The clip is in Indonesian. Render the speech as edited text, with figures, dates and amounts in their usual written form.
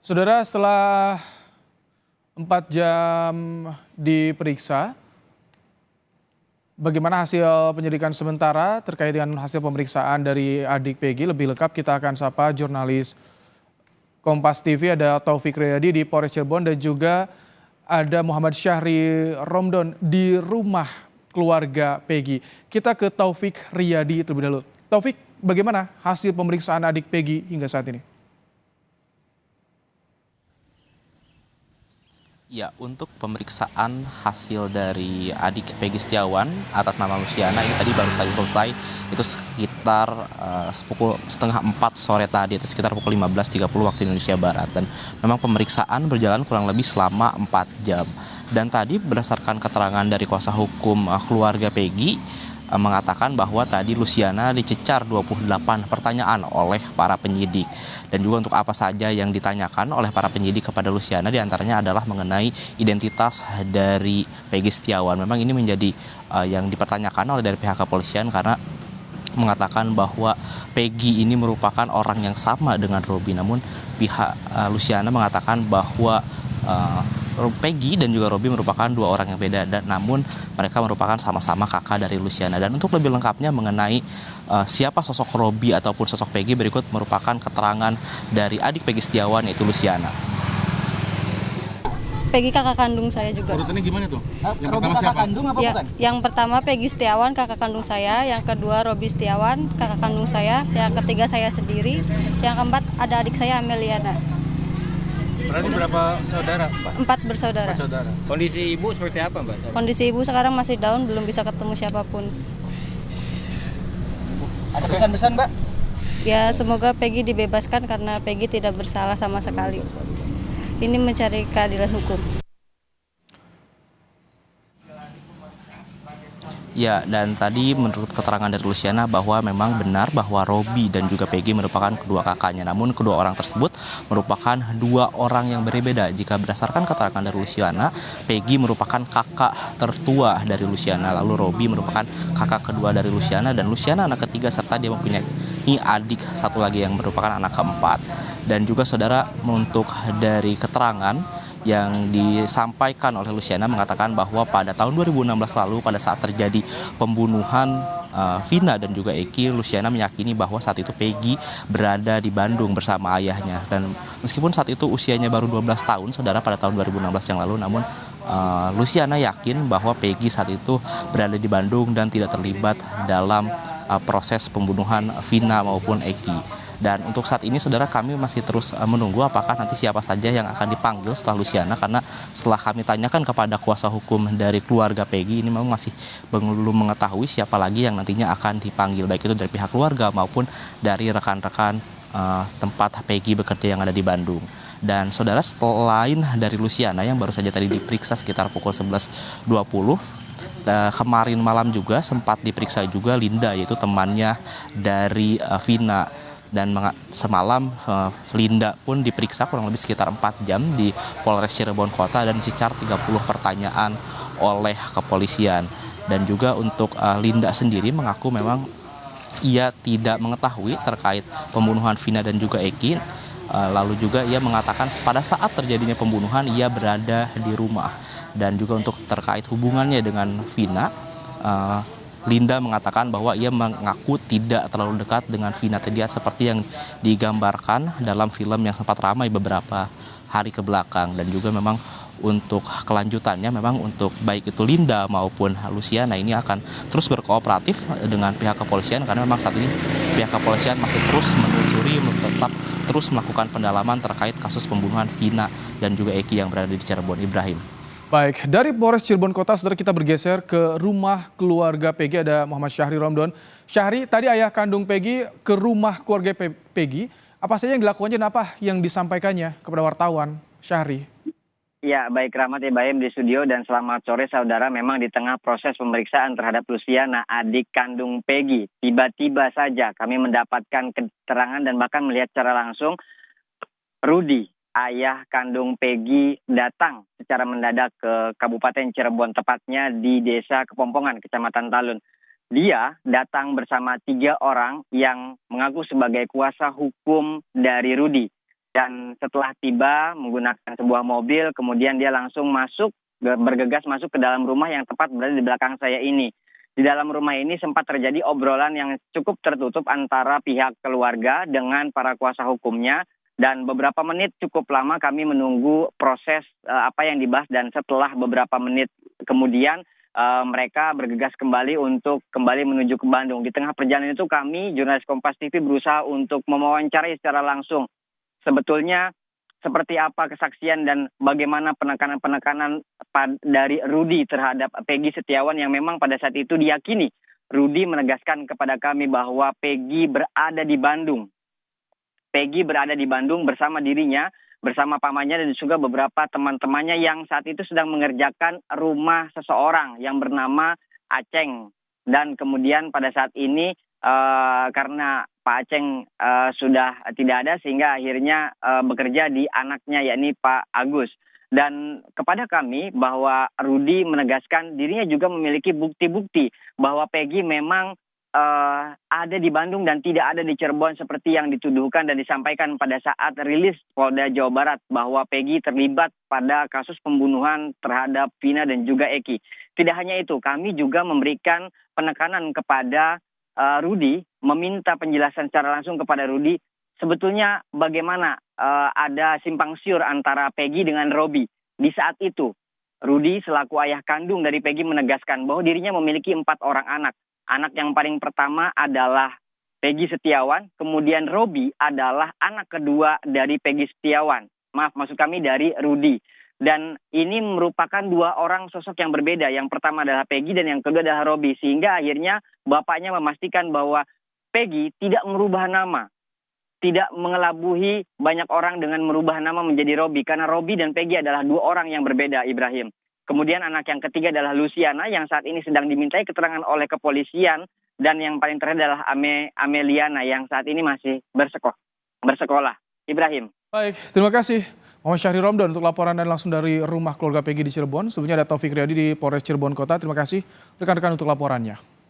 Saudara, setelah 4 jam diperiksa, bagaimana hasil penyidikan sementara terkait dengan hasil pemeriksaan dari adik Peggy? Lebih lengkap kita akan sapa jurnalis Kompas TV, ada Taufik Riyadi di Polres Cirebon dan juga ada Muhammad Syahri Romdon di rumah keluarga Peggy. Kita ke Taufik Riyadi terlebih dahulu. Taufik, bagaimana hasil pemeriksaan adik Peggy hingga saat ini? Ya, untuk pemeriksaan hasil dari adik Peggy Setiawan atas nama Luciana ini tadi baru saja selesai. Itu sekitar pukul setengah 4 sore tadi, itu sekitar pukul 15.30 waktu Indonesia Barat. Dan memang pemeriksaan berjalan kurang lebih selama 4 jam. Dan tadi berdasarkan keterangan dari kuasa hukum keluarga Peggy, mengatakan bahwa tadi Luciana dicecar 28 pertanyaan oleh para penyidik. Dan juga untuk apa saja yang ditanyakan oleh para penyidik kepada Luciana diantaranya adalah mengenai identitas dari Peggy Setiawan. Memang ini menjadi yang dipertanyakan oleh dari pihak kepolisian karena mengatakan bahwa Peggy ini merupakan orang yang sama dengan Robi. Namun pihak Luciana mengatakan bahwa Peggy dan juga Robi merupakan dua orang yang beda, dan namun mereka merupakan sama-sama kakak dari Luciana. Dan untuk lebih lengkapnya mengenai siapa sosok Robi ataupun sosok Peggy, berikut merupakan keterangan dari adik Peggy Setiawan, yaitu Luciana. Peggy kakak kandung saya juga. Urutannya gimana tuh? Yang Robi pertama kakak siapa? kandung apa Ya, bukan? yang pertama Peggy Setiawan kakak kandung saya, yang kedua Robi Setiawan kakak kandung saya, yang ketiga saya sendiri, yang keempat ada adik saya Ameliana. Berarti berapa saudara? 4 bersaudara. Saudara. Kondisi ibu seperti apa, Mbak? Kondisi ibu sekarang masih down, belum bisa ketemu siapapun. Ada pesan-pesan, Mbak? Ya, semoga Peggy dibebaskan karena Peggy tidak bersalah sama sekali. Ini mencari keadilan hukum. Ya, dan tadi menurut keterangan dari Luciana bahwa memang benar bahwa Robi dan juga Peggy merupakan kedua kakaknya. Namun kedua orang tersebut merupakan dua orang yang berbeda. Jika berdasarkan keterangan dari Luciana, Peggy merupakan kakak tertua dari Luciana, lalu Robi merupakan kakak kedua dari Luciana, dan Luciana anak ketiga, serta dia mempunyai adik satu lagi yang merupakan anak keempat. Dan juga saudara, untuk dari keterangan yang disampaikan oleh Luciana mengatakan bahwa pada tahun 2016 lalu pada saat terjadi pembunuhan Vina dan juga Eki, Luciana meyakini bahwa saat itu Peggy berada di Bandung bersama ayahnya. Dan meskipun saat itu usianya baru 12 tahun, saudara, pada tahun 2016 yang lalu, namun Luciana yakin bahwa Peggy saat itu berada di Bandung dan tidak terlibat dalam proses pembunuhan Vina maupun Eki. Dan untuk saat ini, saudara, kami masih terus menunggu apakah nanti siapa saja yang akan dipanggil setelah Luciana, karena setelah kami tanyakan kepada kuasa hukum dari keluarga Peggy, ini memang masih belum mengetahui siapa lagi yang nantinya akan dipanggil, baik itu dari pihak keluarga maupun dari rekan-rekan tempat Peggy bekerja yang ada di Bandung. Dan saudara, selain dari Luciana yang baru saja tadi diperiksa sekitar pukul 11.20, kemarin malam juga sempat diperiksa juga Linda, yaitu temannya dari Vina. Dan semalam Linda pun diperiksa kurang lebih sekitar 4 jam di Polres Cirebon Kota dan dicecar 30 pertanyaan oleh kepolisian. Dan juga untuk Linda sendiri mengaku memang ia tidak mengetahui terkait pembunuhan Vina dan juga Eki. Lalu juga ia mengatakan pada saat terjadinya pembunuhan ia berada di rumah. Dan juga untuk terkait hubungannya dengan Vina, Linda mengatakan bahwa ia mengaku tidak terlalu dekat dengan Vina Tedia seperti yang digambarkan dalam film yang sempat ramai beberapa hari ke belakang. Dan juga memang untuk kelanjutannya, memang untuk baik itu Linda maupun Luciana ini akan terus berkooperatif dengan pihak kepolisian, karena memang saat ini pihak kepolisian masih terus menelusuri, tetap terus melakukan pendalaman terkait kasus pembunuhan Vina dan juga Eki yang berada di Cirebon. Ibrahim. Baik, dari Polres Cirebon Kota, saudara, kita bergeser ke rumah keluarga Peggy, ada Muhammad Syahri Romdon. Syahri, tadi ayah kandung Peggy ke rumah keluarga Peggy, apa saja yang dilakukannya dan apa yang disampaikannya kepada wartawan, Syahri? Ya, baik Rahmat Ibrahim di studio, dan selamat sore saudara. Memang di tengah proses pemeriksaan terhadap Luciana, adik kandung Peggy, tiba-tiba saja kami mendapatkan keterangan dan bahkan melihat secara langsung Rudi, ayah kandung Peggy, datang secara mendadak ke Kabupaten Cirebon, tepatnya di Desa Kepompongan, Kecamatan Talun. Dia datang bersama 3 orang yang mengaku sebagai kuasa hukum dari Rudi. Dan setelah tiba menggunakan sebuah mobil, kemudian dia langsung masuk, bergegas masuk ke dalam rumah yang tepat berada di belakang saya ini. Di dalam rumah ini sempat terjadi obrolan yang cukup tertutup antara pihak keluarga dengan para kuasa hukumnya. Dan beberapa menit cukup lama kami menunggu proses apa yang dibahas, dan setelah beberapa menit kemudian mereka bergegas kembali untuk kembali menuju ke Bandung. Di tengah perjalanan itu kami, jurnalis Kompas TV, berusaha untuk mewawancarai secara langsung sebetulnya seperti apa kesaksian dan bagaimana penekanan-penekanan dari Rudy terhadap Peggy Setiawan yang memang pada saat itu diyakini. Rudy menegaskan kepada kami bahwa Peggy berada di Bandung. Peggy berada di Bandung bersama dirinya, bersama pamannya dan juga beberapa teman-temannya yang saat itu sedang mengerjakan rumah seseorang yang bernama Aceng. Dan kemudian pada saat ini karena Pak Aceng sudah tidak ada sehingga akhirnya bekerja di anaknya yakni Pak Agus. Dan kepada kami bahwa Rudy menegaskan dirinya juga memiliki bukti-bukti bahwa Peggy memang ada di Bandung dan tidak ada di Cirebon seperti yang dituduhkan dan disampaikan pada saat rilis Polda Jawa Barat bahwa Peggy terlibat pada kasus pembunuhan terhadap Vina dan juga Eki. Tidak hanya itu, kami juga memberikan penekanan kepada Rudy, meminta penjelasan secara langsung kepada Rudy sebetulnya bagaimana ada simpang siur antara Peggy dengan Robi. Di saat itu Rudy selaku ayah kandung dari Peggy menegaskan bahwa dirinya memiliki 4 orang anak. Anak yang paling pertama adalah Peggy Setiawan, kemudian Robi adalah anak kedua dari Peggy Setiawan. Maksud kami dari Rudy. Dan ini merupakan 2 orang sosok yang berbeda. Yang pertama adalah Peggy dan yang kedua adalah Robi. Sehingga akhirnya bapaknya memastikan bahwa Peggy tidak merubah nama. Tidak mengelabuhi banyak orang dengan merubah nama menjadi Robi. Karena Robi dan Peggy adalah 2 orang yang berbeda, Ibrahim. Kemudian anak yang ketiga adalah Luciana yang saat ini sedang dimintai keterangan oleh kepolisian. Dan yang paling terakhir adalah Ameliana yang saat ini masih bersekolah. Ibrahim. Baik, terima kasih Muhammad Syahri Romdon untuk laporan dan langsung dari rumah keluarga Peggy di Cirebon. Sebelumnya ada Taufik Riyadi di Polres Cirebon Kota. Terima kasih rekan-rekan untuk laporannya.